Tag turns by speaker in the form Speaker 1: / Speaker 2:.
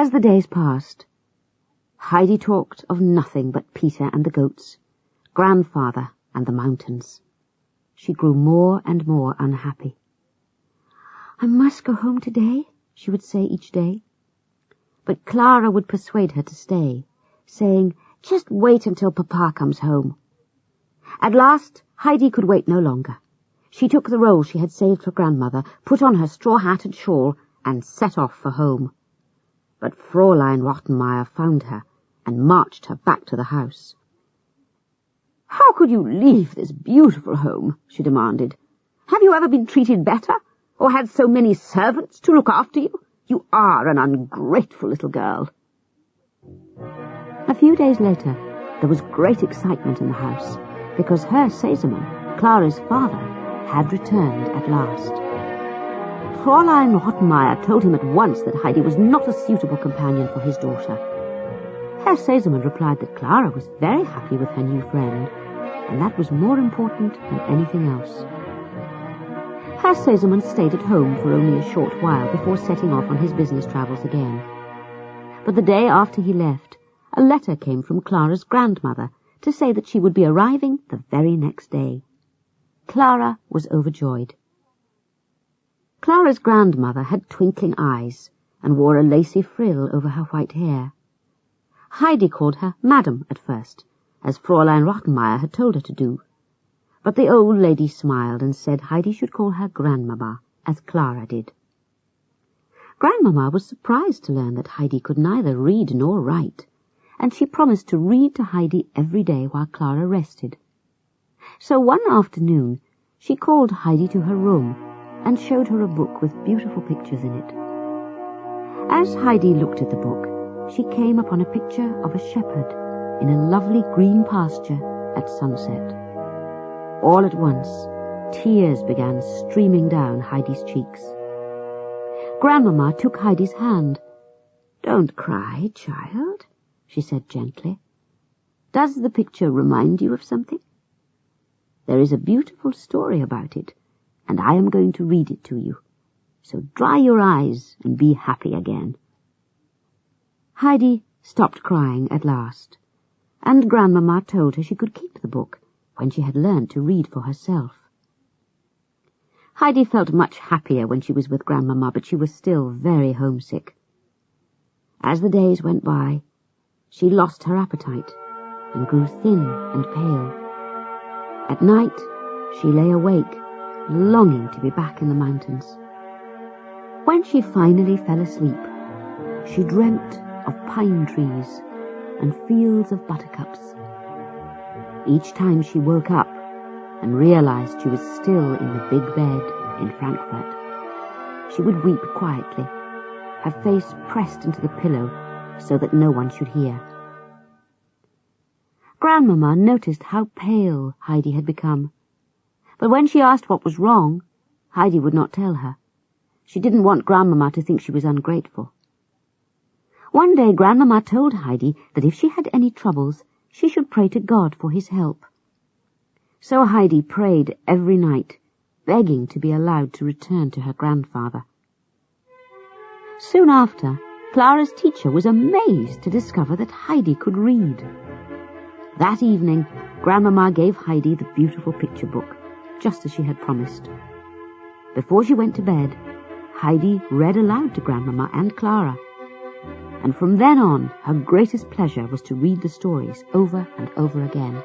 Speaker 1: As the days passed, Heidi talked of nothing but Peter and the goats, grandfather and the mountains. She grew more and more unhappy. "I must go home today," she would say each day. But Clara would persuade her to stay, saying, "Just wait until Papa comes home." At last, Heidi could wait no longer. She took the roll she had saved for grandmother, put on her straw hat and shawl, and set off for home. But Fräulein Rottenmeier found her and marched her back to the house. "How could you leave this beautiful home?" she demanded. "Have you ever been treated better, or had so many servants to look after you? You are an ungrateful little girl." A few days later, there was great excitement in the house, because Herr Sesemann, Clara's father, had returned at last. Fräulein Rottenmeier told him at once that Heidi was not a suitable companion for his daughter. Herr Sesemann replied that Clara was very happy with her new friend, and that was more important than anything else. Herr Sesemann stayed at home for only a short while before setting off on his business travels again. But the day after he left, a letter came from Clara's grandmother to say that she would be arriving the very next day. Clara was overjoyed. Clara's grandmother had twinkling eyes and wore a lacy frill over her white hair. Heidi called her Madam at first, as Fräulein Rottenmeier had told her to do. But the old lady smiled and said Heidi should call her Grandmama, as Clara did. Grandmama was surprised to learn that Heidi could neither read nor write, and she promised to read to Heidi every day while Clara rested. So one afternoon she called Heidi to her room and showed her a book with beautiful pictures in it. As Heidi looked at the book, she came upon a picture of a shepherd in a lovely green pasture at sunset. All at once, tears began streaming down Heidi's cheeks. Grandmama took Heidi's hand. "Don't cry, child," she said gently. "Does the picture remind you of something? There is a beautiful story about it, and I am going to read it to you. So dry your eyes and be happy again." Heidi stopped crying at last, and Grandmama told her she could keep the book when she had learned to read for herself. Heidi felt much happier when she was with Grandmama, but she was still very homesick. As the days went by, she lost her appetite and grew thin and pale. At night, she lay awake, longing to be back in the mountains. When she finally fell asleep, she dreamt of pine trees and fields of buttercups. Each time she woke up and realized she was still in the big bed in Frankfurt, she would weep quietly, her face pressed into the pillow so that no one should hear. Grandmama noticed how pale Heidi had become, but when she asked what was wrong, Heidi would not tell her. She didn't want Grandmama to think she was ungrateful. One day Grandmama told Heidi that if she had any troubles, she should pray to God for his help. So Heidi prayed every night, begging to be allowed to return to her grandfather. Soon after, Clara's teacher was amazed to discover that Heidi could read. That evening, Grandmama gave Heidi the beautiful picture book, just as she had promised. Before she went to bed, Heidi read aloud to Grandmama and Clara, and from then on her greatest pleasure was to read the stories over and over again.